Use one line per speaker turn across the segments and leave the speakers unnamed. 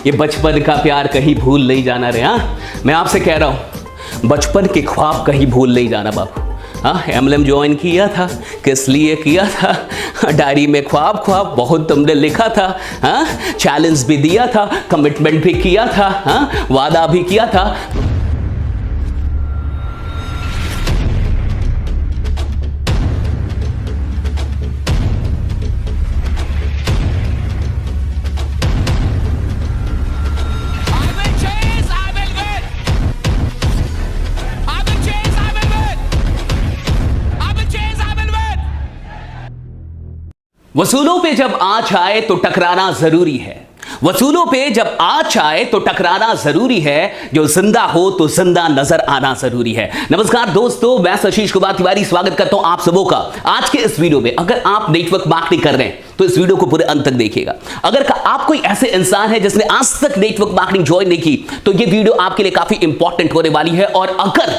ये बचपन का प्यार कहीं भूल नहीं जाना रे। हाँ, मैं आपसे कह रहा हूं, बचपन के ख्वाब कहीं भूल नहीं जाना बाबू। हाँ, एमएलएम ज्वाइन किया था, किस लिए किया था? डायरी में ख्वाब ख्वाब बहुत तुमने लिखा था। हाँ, चैलेंज भी दिया था, कमिटमेंट भी किया था, हाँ, वादा भी किया था। वसूलों पे जब आँच आए तो टकराना जरूरी है। वसूलों पे जब आँच आए तो टकराना जरूरी है। जो जिंदा हो तो जिंदा नजर आना जरूरी है। नमस्कार दोस्तों, मैं आशीष कुमार तिवारी स्वागत करता हूं आप सबों का आज के इस वीडियो में। अगर आप नेटवर्क मार्केटिंग कर रहे हैं तो इस वीडियो को पूरे अंत तक देखिएगा। अगर आप कोई ऐसे इंसान है जिसने आज तक नेटवर्क मार्केटिंग ज्वाइन नहीं की तो ये वीडियो आपके लिए काफी इंपॉर्टेंट होने वाली है। और अगर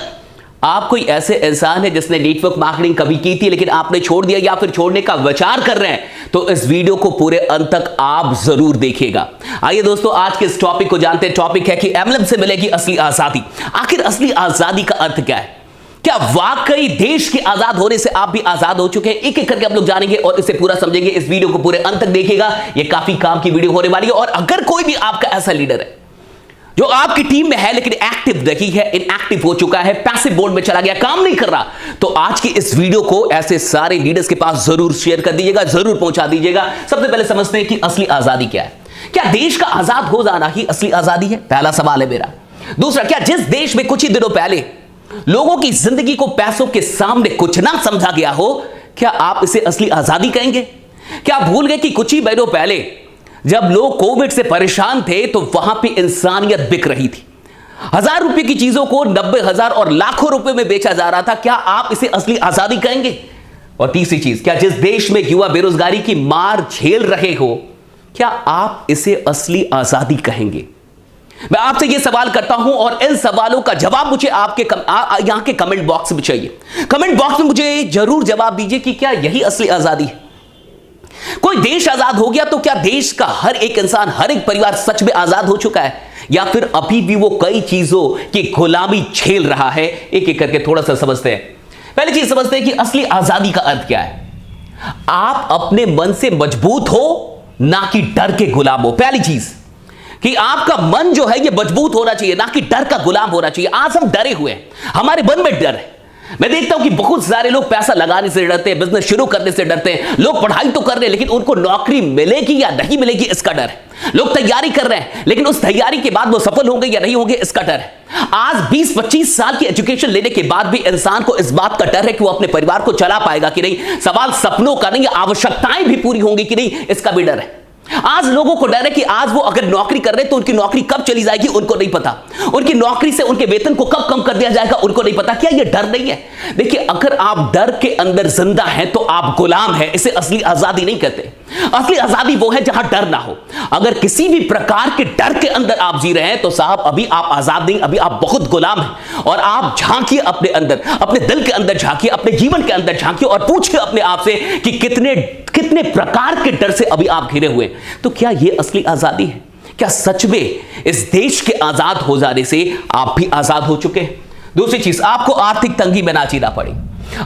आप कोई ऐसे इंसान है जिसने नेटवर्क मार्केटिंग कभी की थी लेकिन आपने छोड़ दिया या फिर छोड़ने का विचार कर रहे हैं तो इस वीडियो को पूरे अंत तक आप जरूर देखिएगा। आइए दोस्तों, आज के इस टॉपिक को जानते हैं। टॉपिक है कि एमएलएम से मिलेगी असली आजादी। आखिर असली आजादी का अर्थ क्या है? क्या वाकई देश के आजाद होने से आप भी आजाद हो चुके हैं? एक एक करके हम लोग जानेंगे और इसे पूरा समझेंगे। इस वीडियो को पूरे अंत तक देखिएगा, यह काफी काम की वीडियो होने वाली है। और अगर कोई भी आपका ऐसा लीडर है जो आपकी टीम में है लेकिन एक्टिव नहीं है, इनएक्टिव हो चुका है, पैसिव मोड में चला गया, काम नहीं कर रहा, तो आज की इस वीडियो को ऐसे सारे लीडर्स के पास जरूर शेयर कर दीजिएगा, जरूर पहुंचा दीजिएगा। सबसे पहले समझते हैं कि असली आजादी क्या है। क्या देश का आजाद हो जाना ही असली आजादी है? पहला सवाल है मेरा। दूसरा, क्या जिस देश में कुछ ही दिनों पहले लोगों की जिंदगी को पैसों के सामने कुछ ना समझा गया हो, क्या आप इसे असली आजादी कहेंगे? क्या आप भूल गए कि कुछ ही महीनों पहले जब लोग कोविड से परेशान थे तो वहां पे इंसानियत बिक रही थी? 1000 रुपए की चीजों को 90,000 और लाखों रुपए में बेचा जा रहा था। क्या आप इसे असली आजादी कहेंगे? और तीसरी चीज, क्या जिस देश में युवा बेरोजगारी की मार झेल रहे हो, क्या आप इसे असली आजादी कहेंगे? मैं आपसे यह सवाल करता हूं और इन सवालों का जवाब मुझे आपके यहां के कमेंट बॉक्स में चाहिए। कमेंट बॉक्स में मुझे जरूर जवाब दीजिए कि क्या यही असली आजादी है? कोई देश आजाद हो गया तो क्या देश का हर एक इंसान, हर एक परिवार सच में आजाद हो चुका है, या फिर अभी भी वो कई चीजों की गुलामी झेल रहा है? एक एक करके थोड़ा सा समझते हैं। पहली चीज समझते हैं कि असली आजादी का अर्थ क्या है। आप अपने मन से मजबूत हो, ना कि डर के गुलाम हो। पहली चीज कि आपका मन जो है ये मजबूत होना चाहिए, ना कि डर का गुलाम होना चाहिए। आज हम डरे हुए हैं, हमारे मन में डर है। मैं देखता हूं कि बहुत सारे लोग पैसा लगाने से डरते हैं, बिजनेस शुरू करने से डरते हैं। लोग पढ़ाई तो कर रहे हैं लेकिन उनको नौकरी मिलेगी या नहीं मिलेगी इसका डर है। लोग तैयारी कर रहे हैं लेकिन उस तैयारी के बाद वो सफल होंगे या नहीं होंगे इसका डर है। आज 20-25 साल की एजुकेशन लेने के बाद भी इंसान को इस बात का डर है कि वो अपने परिवार को चला पाएगा कि नहीं। सवाल सपनों का नहीं, आवश्यकताएं भी पूरी होंगी कि नहीं, इसका भी डर है। आज लोगों को डर है कि आज वो अगर नौकरी कर रहे हैं तो उनकी नौकरी कब चली जाएगी उनको नहीं पता। उनकी नौकरी से उनके वेतन को कब कम कर दिया जाएगा उनको नहीं पता। क्या ये डर नहीं है? देखिए, अगर आप डर के अंदर जिंदा हैं तो आप गुलाम हैं। इसे असली आजादी नहीं कहते। असली आजादी वो है जहां डर ना हो। अगर किसी भी प्रकार के डर के अंदर आप जी रहे हैं तो साहब अभी आप आजाद नहीं, अभी आप बहुत गुलाम हैं। और आप झांकिए अपने अंदर, अपने दिल के अंदर झांकिए, अपने जीवन के अंदर झांकिए और पूछिए अपने आप से कि कितने प्रकार के डर से अभी आप घिरे हुए हैं। तो क्या यह असली आजादी है? क्या सच में इस देश के आजाद हो जाने से आप भी आजाद हो चुके हैं? दूसरी चीज, आपको आर्थिक तंगी में ना जीना पड़े।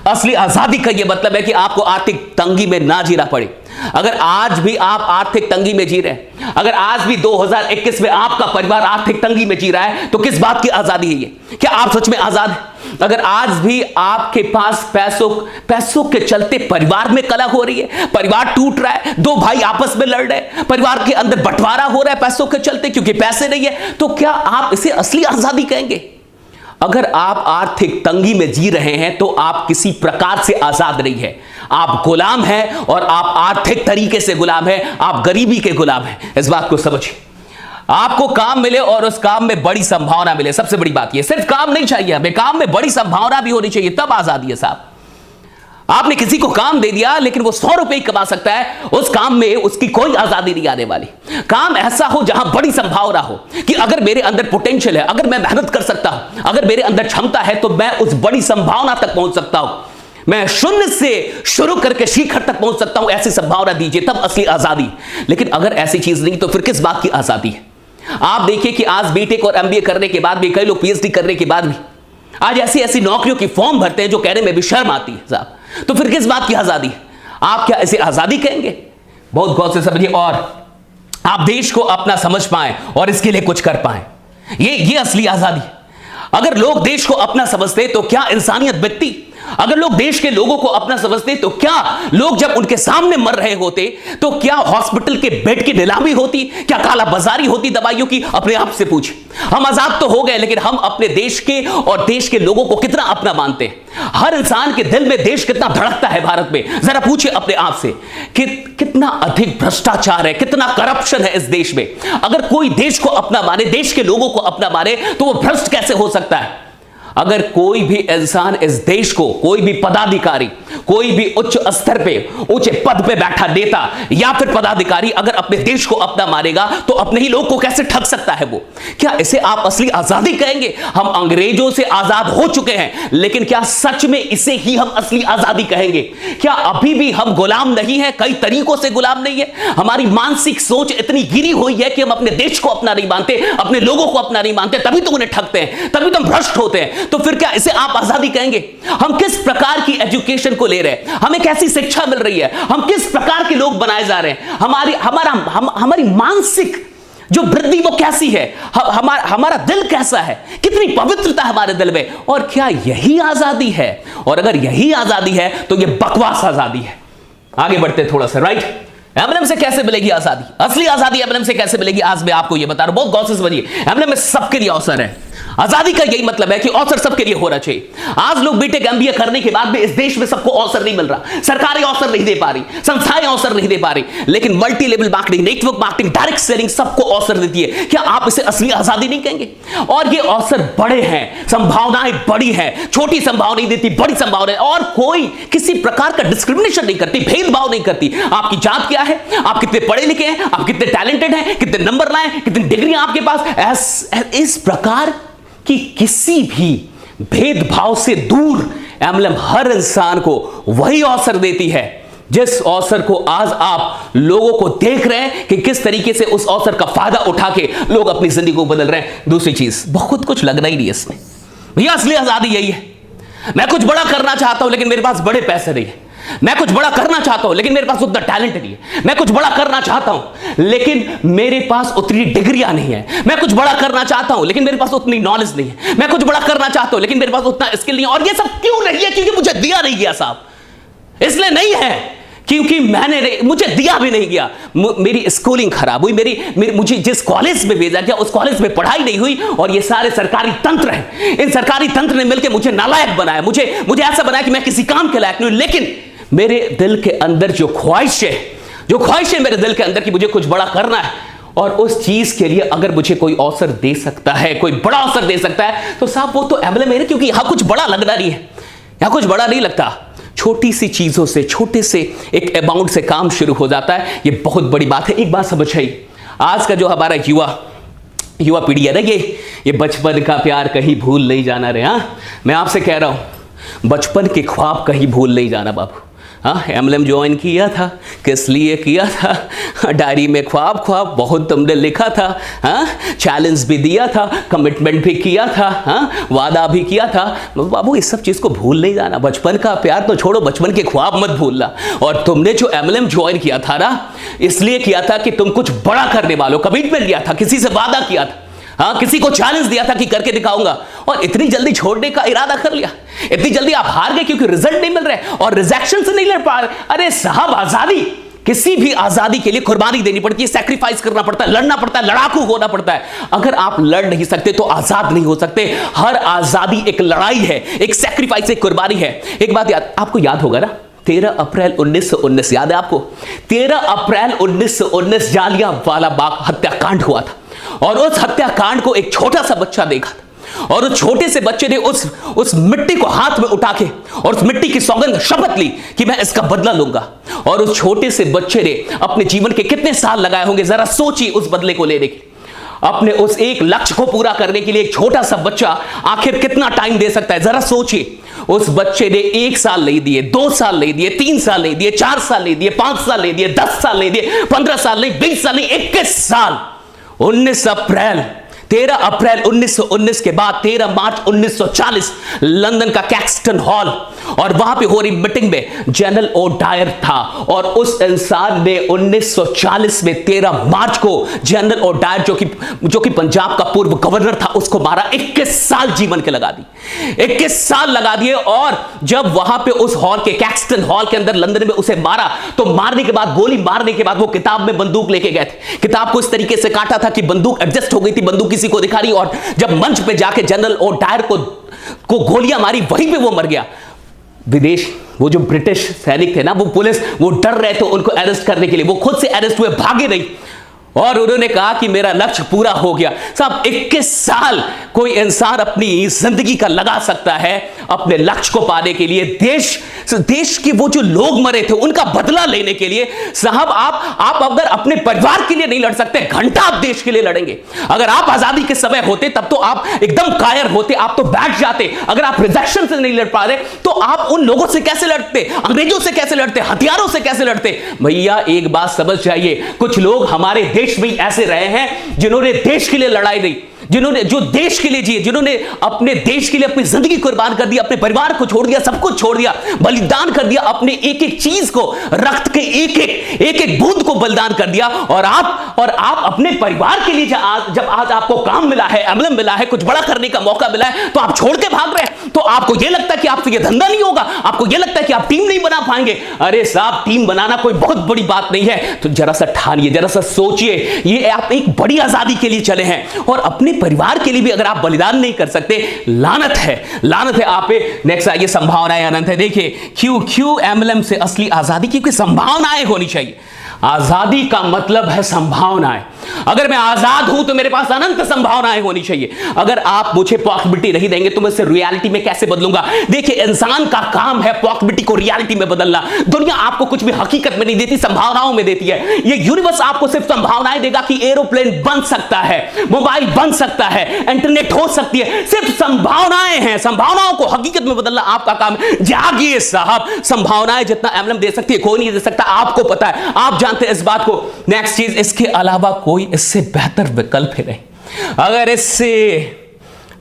असली आजादी का यह मतलब है कि आपको आर्थिक तंगी में ना जीना पड़े। अगर आज भी आप आर्थिक तंगी में जी रहे हैं, अगर आज भी 2021 में आपका परिवार आर्थिक तंगी में जी रहा है तो किस बात की आजादी है ये? क्या आप सच में आजाद हैं? अगर आज भी आपके पास पैसों के चलते परिवार में कलह हो रही है, परिवार टूट रहा है, दो भाई आपस में लड़ रहे हैं, परिवार के अंदर बंटवारा हो रहा है पैसों के चलते क्योंकि पैसे नहीं है, तो क्या आप इसे असली आजादी कहेंगे? अगर आप आर्थिक तंगी में जी रहे हैं तो आप किसी प्रकार से आजाद नहीं है। आप गुलाम हैं और आप आर्थिक तरीके से गुलाम हैं, आप गरीबी के गुलाम हैं। इस बात को समझिए। आपको काम मिले और उस काम में बड़ी संभावना मिले, सबसे बड़ी बात यह। सिर्फ काम नहीं चाहिए हमें, काम में बड़ी संभावना भी होनी चाहिए, तब आजादी है साहब। आपने किसी को काम दे दिया लेकिन वो 100 रुपए ही कमा सकता है, उस काम में उसकी कोई आजादी नहीं आने वाली। काम ऐसा हो जहां बड़ी संभावना हो कि अगर मेरे अंदर पोटेंशियल है, अगर मैं मेहनत कर सकता हूं, अगर मेरे अंदर क्षमता है तो मैं उस बड़ी संभावना तक पहुंच सकता हूं। मैं शून्य से शुरू करके शिखर तक पहुंच सकता हूं। ऐसी संभावना दीजिए, तब असली आजादी। लेकिन अगर ऐसी चीज नहीं तो फिर किस बात की आजादी है? आप देखिए कि आज बीटेक और एमबीए करने के बाद भी, कई लोग पीएचडी करने के बाद भी आज ऐसी ऐसी नौकरियों की फॉर्म भरते हैं जो कहने में भी शर्म आती है साहब। तो फिर किस बात की आजादी है? आप क्या इसे आजादी कहेंगे? बहुत गौर से समझिए और आप देश को अपना समझ पाए और इसके लिए कुछ कर पाए, ये असली आजादी है। अगर लोग देश को अपना समझते तो क्या इंसानियत बिकती? अगर लोग देश के लोगों को अपना समझते तो क्या लोग जब उनके सामने मर रहे होते तो क्या हॉस्पिटल के बेड की नीलामी होती? क्या काला बाजारी होती दवाइयों की? अपने आप से पूछे। हम आजाद तो हो गए, लेकिन हम अपने देश के और देश के लोगों को कितना अपना मानते हैं? हर इंसान के दिल में देश कितना धड़कता है भारत में? जरा पूछिए अपने आप से कि कितना अधिक भ्रष्टाचार है, कितना करप्शन है इस देश में। अगर कोई देश को अपना माने, देश के लोगों को अपना माने, तो वो भ्रष्ट कैसे हो सकता है? अगर कोई भी इंसान इस देश को, कोई भी पदाधिकारी, कोई भी उच्च स्तर पे, ऊंचे पद पे बैठा नेता या फिर पदाधिकारी अगर अपने देश को अपना मानेगा तो अपने ही लोग को कैसे ठग सकता है वो? क्या इसे आप असली आजादी कहेंगे? हम अंग्रेजों से आजाद हो चुके हैं, लेकिन क्या सच में इसे ही हम असली आजादी कहेंगे? क्या अभी भी हम गुलाम नहीं है? कई तरीकों से गुलाम नहीं है। हमारी मानसिक सोच इतनी गिरी हुई है कि हम अपने देश को अपना नहीं मानते, अपने लोगों को अपना नहीं मानते, तभी तो उन्हें ठगते हैं, तभी तो हम भ्रष्ट होते हैं। तो फिर क्या इसे आप आजादी कहेंगे? हम किस प्रकार की एजुकेशन को ले रहे हैं? हमें कैसी शिक्षा मिल रही है? हम किस प्रकार के लोग बनाए जा रहे हैं? हमारी मानसिक जो वृद्धि वो कैसी है? हमारा दिल कैसा है? कितनी पवित्रता हमारे दिल में? और क्या यही आजादी है? और अगर यही आजादी है तो ये बकवास आजादी है। आगे बढ़ते थोड़ा सा, राइट? एमएलएम से कैसे मिलेगी आजादी? असली आजादी एमएलएम से कैसे मिलेगी? आज मैं आपको यह बता रहा हूं, बहुत गौर से समझिए। एमएलएम में सबके लिए अवसर है। आजादी का यही मतलब है कि अवसर सबके लिए होना चाहिए। आज लोग बीटेक एमबीए करने के बाद भी इस देश में सबको अवसर नहीं मिल रहा, सरकारें अवसर नहीं दे पा रही, संस्थाएं अवसर नहीं दे पा रही, लेकिन multi level marketing, network marketing, direct selling सबको अवसर देती है। क्या आप इसे असली आजादी नहीं कहेंगे? और ये अवसर बड़े हैं, संभावनाएं बड़ी हैं, छोटी संभावना नहीं देती, बड़ी संभावनाएं, और कोई किसी प्रकार का डिस्क्रिमिनेशन नहीं करती, भेदभाव नहीं करती। आपकी जात क्या है, आप कितने पढ़े लिखे हैं, आप कितने टैलेंटेड हैं, कितने नंबर लाए, कितनी डिग्रियां आपके पास, इस प्रकार कि किसी भी भेदभाव से दूर एमएलएम हर इंसान को वही अवसर देती है जिस अवसर को आज आप लोगों को देख रहे हैं कि किस तरीके से उस अवसर का फायदा उठा के लोग अपनी जिंदगी को बदल रहे हैं। दूसरी चीज, बहुत कुछ लगना ही नहीं है इसमें। भैया असली आजादी यही है, मैं कुछ बड़ा करना चाहता हूं लेकिन मेरे पास बड़े पैसे नहीं है, मैं कुछ बड़ा करना चाहता हूं लेकिन मेरे पास उतना टैलेंट नहीं है, मैं कुछ बड़ा करना चाहता हूं लेकिन मेरे पास उतनी डिग्रियां नहीं है, मैं कुछ बड़ा करना चाहता हूं लेकिन मेरे पास उतनी नॉलेज नहीं है, मैं कुछ बड़ा करना चाहता हूं लेकिन मेरे पास उतना स्किल नहीं है। और ये सब क्यों नहीं है? क्योंकि मुझे दिया नहीं गया साहब। इसलिए नहीं है क्योंकि मुझे दिया भी नहीं गया। मेरी स्कूलिंग खराब हुई, मुझे जिस कॉलेज में भेजा गया उस कॉलेज में पढ़ाई नहीं हुई, और ये सारे सरकारी तंत्र हैं, इन सरकारी तंत्र ने मिलकर मुझे नालायक बनाया, मुझे ऐसा बनाया कि मैं किसी काम के लायक नहीं हूं। लेकिन मेरे दिल के अंदर जो ख्वाहिश है मेरे दिल के अंदर कि मुझे कुछ बड़ा करना है, और उस चीज के लिए अगर मुझे कोई अवसर दे सकता है, कोई बड़ा अवसर दे सकता है, तो साहब वो तो एमएलएम है, क्योंकि यहां कुछ बड़ा लगना नहीं है, यहां कुछ बड़ा नहीं लगता। छोटी सी चीजों से, छोटे से एक अमाउंट से काम शुरू हो जाता है। ये बहुत बड़ी बात है। एक बात समझ आई, आज का जो हमारा युवा पीढ़ी है ना, ये बचपन का प्यार कहीं भूल नहीं जाना रे। हाँ, मैं आपसे कह रहा हूं, बचपन के ख्वाब कहीं भूल नहीं जाना बाबू। हाँ, एमएलएम ज्वाइन किया था, किस लिए किया था? डायरी में ख्वाब बहुत तुमने लिखा था। हाँ, चैलेंज भी दिया था, कमिटमेंट भी किया था, हाँ, वादा भी किया था। बाबू इस सब चीज़ को भूल नहीं जाना। बचपन का प्यार तो छोड़ो, बचपन के ख्वाब मत भूलना। और तुमने जो एमएलएम ज्वाइन किया था ना, इसलिए किया था कि तुम कुछ बड़ा करने वालों, कमिटमेंट लिया था, किसी से वादा किया था, हाँ, किसी को चैलेंज दिया था कि करके दिखाऊंगा, और इतनी जल्दी छोड़ने का इरादा कर लिया। इतनी जल्दी आप हार गए क्योंकि रिजल्ट नहीं मिल रहे और रिजेक्शन से नहीं लड़ पा रहे। अरे साहब, आजादी, किसी भी आजादी के लिए कुर्बानी देनी पड़ती है, सैक्रिफाइस करना पड़ता है, लड़ना पड़ता है, लड़ाकू होना पड़ता है। अगर आप लड़ नहीं सकते तो आजाद नहीं हो सकते। हर आजादी एक लड़ाई है, एक सैक्रिफाइस, एक कुर्बानी है। एक बात आपको याद होगा ना, 13 अप्रैल 1919, याद है आपको? 13 अप्रैल 1919 जालियांवाला बाग हत्याकांड हुआ था, और उस हत्याकांड को एक छोटा सा बच्चा देखा था, और उस छोटे से बच्चे ने उस मिट्टी को हाथ में उठा के और उस मिट्टी की सौगंध, शपथ ली कि मैं इसका बदला लूंगा। और उस छोटे से बच्चे ने अपने जीवन के कितने साल लगाए होंगे, जरा सोचिए उस बदले को लेने के, अपने उस एक लक्ष्य को पूरा करने के लिए एक छोटा सा बच्चा आखिर कितना टाइम दे सकता है? जरा सोचिए। उस बच्चे ने 1 साल नहीं दिए, 2 साल नहीं दिए, 3 साल नहीं दिए, 4 साल नहीं दिए, 5 साल नहीं दिए, 10 साल नहीं दिए, 15 साल नहीं, 20 साल नहीं, 21 साल 13 अप्रैल 1919 के बाद 13 मार्च 1940 लंदन का कैक्सटन हॉल, और वहां पे हो रही मीटिंग में जनरल ओ डायर था, और उस इंसान ने 1940 में 13 मार्च को जनरल ओ डायर जो कि पंजाब का पूर्व गवर्नर था उसको मारा। 21 साल जीवन के लगा दी, 21 साल लगा दिए। और जब वहां पे उस हॉल के कैक्सटन हॉल के अंदर लंदन में उसे मारा, तो मारने के बाद, गोली मारने के बाद वो किताब में बंदूक लेके गए थे। किताब को इस तरीके से काटा था कि बंदूक एडजस्ट हो गई थी, बंदूक किसी को दिखा रही, और जब मंच पे जाके जनरल ओ डायर को गोलियां मारी, वहीं पे वो मर गया। विदेश, वो जो ब्रिटिश सैनिक थे ना, वो पुलिस, वो डर रहे थे उनको अरेस्ट करने के लिए, वो खुद से अरेस्ट हुए, भागे नहीं, और उन्होंने कहा कि मेरा लक्ष्य पूरा हो गया। साहब 21 साल कोई इंसान अपनी जिंदगी का लगा सकता है अपने लक्ष्य को पाने के लिए, देश के वो जो लोग मरे थे उनका बदला लेने के लिए। साहब आप अगर अपने परिवार के लिए नहीं लड़ सकते, घंटा आप देश के लिए लड़ेंगे। अगर आप आजादी के समय होते तब तो आप एकदम कायर होते, आप तो बैठ जाते। अगर आप रिजेक्शन से नहीं लड़ पा रहे तो आप उन लोगों से कैसे लड़ते, अंग्रेजों से कैसे लड़ते, हथियारों से कैसे लड़ते? भैया एक बात समझ जाइए, कुछ लोग हमारे देश में ऐसे रहे हैं जिन्होंने देश के लिए लड़ाई दी, जो देश के लिए जिए, जिन्होंने अपने देश के लिए अपनी जिंदगी कुर्बान कर दी, अपने परिवार को छोड़ दिया, सब कुछ छोड़ दिया, बलिदान कर दिया, अपने एक एक चीज को, रक्त के एक एक बूंद को बलिदान कर दिया। और आप अपने परिवार के लिए जब आज आपको काम मिला है, एम्बलम मिला है, कुछ बड़ा करने का मौका मिला है, तो आप छोड़ के भाग रहे हैं। तो आपको यह लगता है कि आपसे यह धंधा नहीं होगा, आपको यह लगता है कि आप टीम नहीं बना पाएंगे। अरे साहब, टीम बनाना कोई बहुत बड़ी बात नहीं है। तो जरा सा ठानिए, जरा सा सोचिए, ये आप एक बड़ी आजादी के लिए चले हैं, और अपने परिवार के लिए भी अगर आप बलिदान नहीं कर सकते, लानत है आप पे। नेक्स्ट आइए, संभावनाएं अनंत है। देखिए क्यों एम्बलम से असली आजादी, क्योंकि संभावनाएं होनी चाहिए। आजादी का मतलब है संभावनाएं। अगर मैं आजाद हूं तो मेरे पास अनंत संभावनाएं होनी चाहिए। अगर आप मुझे पॉसिबिलिटी नहीं देंगे तो मैं इसे रियलिटी में कैसे बदलूंगा? देखिए, इंसान का काम है पॉसिबिलिटी को रियलिटी में बदलना। दुनिया आपको कुछ भी हकीकत में नहीं देती, संभावनाओं में देती है। ये यूनिवर्स आपको सिर्फ संभावनाएं देगा कि एरोप्लेन बन सकता है, मोबाइल बन सकता है, इंटरनेट हो सकती है। सिर्फ संभावनाएं हैं, संभावनाओं को हकीकत में बदलना आपका काम है। जागिए साहब, संभावनाएं जितना एम्बलम दे सकती है कोई नहीं दे सकता, आपको पता है, आप जानते हैं इस बात को। नेक्स्ट चीज, इसके अलावा कोई इससे बेहतर विकल्प है नहीं। अगर इससे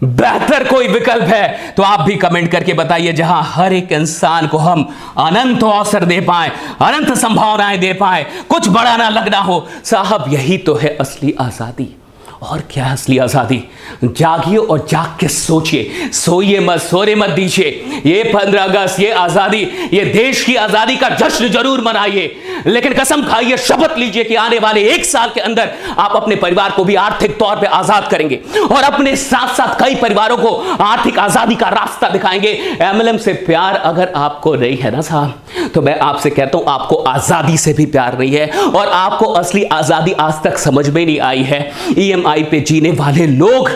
बेहतर कोई विकल्प है तो आप भी कमेंट करके बताइए, जहां हर एक इंसान को हम अनंत अवसर दे पाए, अनंत संभावनाएं दे पाए, कुछ बड़ा ना लगना हो। साहब यही तो है असली आजादी। और क्या असली आजादी? जागिए और जाग के सोचिए, सोइए मत, सोने मत दीजिए। ये 15 अगस्त, ये आजादी, ये देश की आजादी का जश्न जरूर मनाइए, लेकिन कसम खाइए, शपथ लीजिए कि आने वाले 1 साल के अंदर आप अपने परिवार को भी आर्थिक तौर पे आजाद करेंगे, और अपने साथ साथ कई परिवारों को आर्थिक आजादी का रास्ता दिखाएंगे। एमएलएम से प्यार अगर आपको नहीं है ना साहब, तो मैं आपसे कहता हूं आपको आजादी से भी प्यार नहीं है, और आपको असली आजादी आज तक समझ में नहीं आई है। ईएमआई पे जीने वाले लोग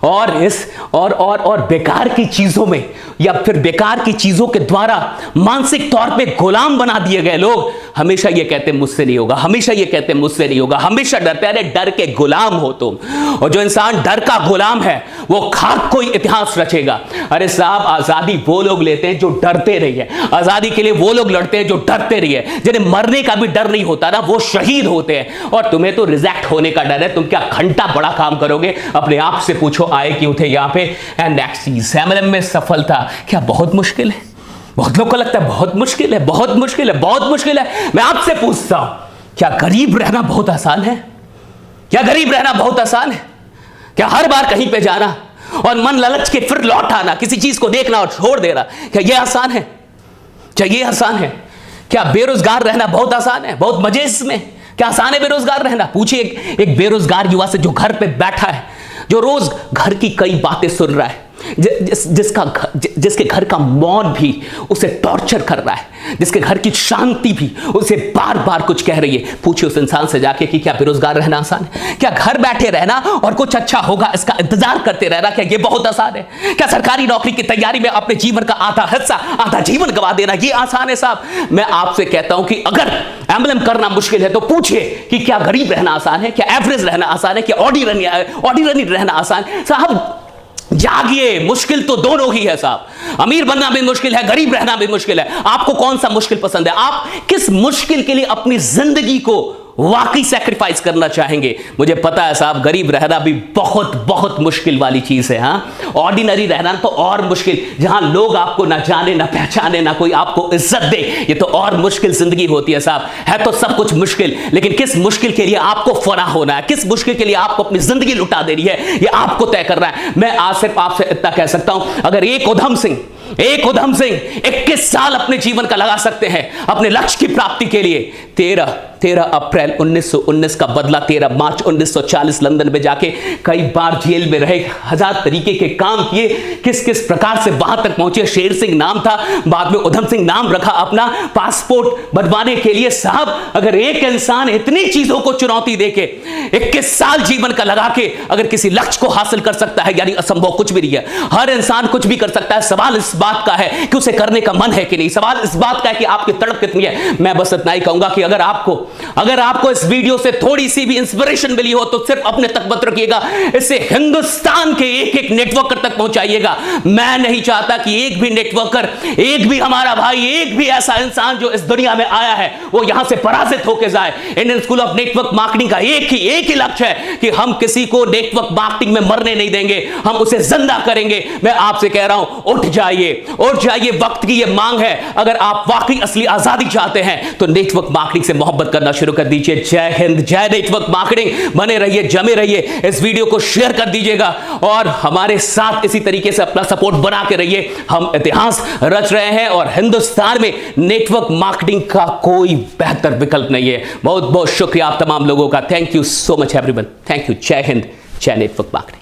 और बेकार की चीजों में, या फिर बेकार की चीजों के द्वारा मानसिक तौर पे गुलाम बना दिए गए लोग हमेशा ये कहते हैं मुझसे नहीं होगा, हमेशा ये कहते हैं मुझसे नहीं होगा, हमेशा डरते हैं। अरे डर के गुलाम हो तुम, और जो इंसान डर का गुलाम है वो खाक कोई इतिहास रचेगा। अरे साहब, आजादी वो लोग लेते हैं जो डरते नहीं है, आजादी के लिए वो लोग लड़ते हैं जो डरते नहीं है, जिन्हें मरने का भी डर नहीं होता ना, वो शहीद होते हैं। और तुम्हें तो रिजेक्ट होने का डर है, तुम क्या घंटा बड़ा काम करोगे? अपने आप से पूछो, आए क्यों थे यहाँ पे? एंड नेक्स्ट चीज, एमएलएम में सफलता क्या बहुत मुश्किल है? बहुत लोग को लगता है बहुत मुश्किल है, बहुत मुश्किल है, बहुत मुश्किल है। मैं आपसे पूछता हूं, क्या गरीब रहना बहुत आसान है? क्या गरीब रहना बहुत आसान है? क्या हर बार कहीं पे जाना और मन ललच के फिर लौट आना, किसी चीज को देखना और छोड़ देना, क्या यह आसान है? क्या यह आसान है? क्या बेरोजगार रहना बहुत आसान है? बहुत मजे इसमें? क्या आसान है बेरोजगार रहना? पूछिए एक बेरोजगार युवा से जो घर पे बैठा है, जो रोज घर की कई बातें सुन रहा है, जिसके घर का मौन भी उसे टॉर्चर कर रहा है, जिसके घर की शांति भी उसे बार बार कुछ कह रही है। पूछिए उस इंसान से जाके कि क्या बेरोजगार रहना आसान है? क्या घर बैठे रहना और कुछ अच्छा होगा इसका इंतजार करते रहना, क्या ये बहुत आसान है? क्या सरकारी नौकरी की तैयारी में अपने जीवन का आधा हिस्सा, आधा जीवन गवा देना ये आसान है? साहब, मैं आपसे कहता हूं कि अगर एम्बलम करना मुश्किल है तो पूछिए कि क्या गरीब रहना आसान है? क्या एवरेज रहना आसान है? क्या ऑर्डिनरी रहना आसान? साहब जागिए, मुश्किल तो दोनों ही है साहब। अमीर बनना भी मुश्किल है, गरीब रहना भी मुश्किल है। आपको कौन सा मुश्किल पसंद है? आप किस मुश्किल के लिए अपनी जिंदगी को वाकई सैक्रिफाइस करना चाहेंगे। मुझे पता है साहब, गरीब रहना भी बहुत बहुत मुश्किल वाली चीज है। हाँ, ऑर्डिनरी रहना तो और मुश्किल, जहां लोग आपको ना जाने ना पहचाने, ना कोई आपको इज्जत दे, ये तो और मुश्किल जिंदगी होती है साहब। है तो सब कुछ मुश्किल, लेकिन किस मुश्किल के लिए आपको फना होना है, किस मुश्किल के लिए आपको अपनी जिंदगी लुटा देनी है, ये आपको तय करना है। मैं आज सिर्फ आपसे इतना कह सकता हूं, अगर एक उधम सिंह 21 साल अपने जीवन का लगा सकते हैं अपने लक्ष्य की प्राप्ति के लिए, 13 अप्रैल 1919 का बदला 13 मार्च 1940 लंदन में जाके कई बार जेल में रहे, 1000 तरीके के काम किए, किस किस प्रकार से वहां तक पहुंचे। शेर सिंह नाम था, बाद में उधम सिंह नाम रखा अपना पासपोर्ट बनवाने के लिए। साहब, अगर एक इंसान इतनी चीजों को चुनौती देके 21 साल जीवन का लगा के अगर किसी लक्ष्य को हासिल कर सकता है, यानी असंभव कुछ भी नहीं है। हर इंसान कुछ भी कर सकता है। सवाल इस बात का है कि उसे करने का मन है कि नहीं, सवाल इस बात का है कि आपकी तड़प कितनी है। मैं बस इतना ही कहूंगा कि अगर आपको इस वीडियो से थोड़ी सी भी इंस्पिरेशन मिली हो तो सिर्फ अपने तक मत रखिएगा, इसे हिंदुस्तान के एक नेटवर्कर तक पहुंचाइएगा। मैं नहीं चाहता कि एक भी नेटवर्कर, एक भी हमारा भाई, एक भी ऐसा इंसान जो इस दुनिया में आया है वो यहां से पराजित होकर जाए। Indian school of network marketing का एक ही लक्ष्य है कि हम किसी को नेटवर्क मार्केटिंग में मरने नहीं देंगे, हम उसे जिंदा करेंगे। मैं आपसे कह रहा हूं, उठ जाइए, वक्त की ये मांग है। अगर आप वाकई असली आजादी चाहते हैं तो नेटवर्क मार्केटिंग से मोहब्बत करना शुरू कर दीजिए। जय हिंद, जय नेटवर्क मार्केटिंग। बने रहिए, जमे रहिए, इस वीडियो को शेयर कर दीजिएगा और हमारे साथ इसी तरीके से अपना सपोर्ट बना के रहिए। हम इतिहास रच रहे हैं और हिंदुस्तान में नेटवर्क मार्केटिंग का कोई बेहतर विकल्प नहीं है। बहुत बहुत शुक्रिया आप तमाम लोगों का। Thank you so much everyone. Thank you. जय हिंद, जय नेटवर्क मार्केटिंग।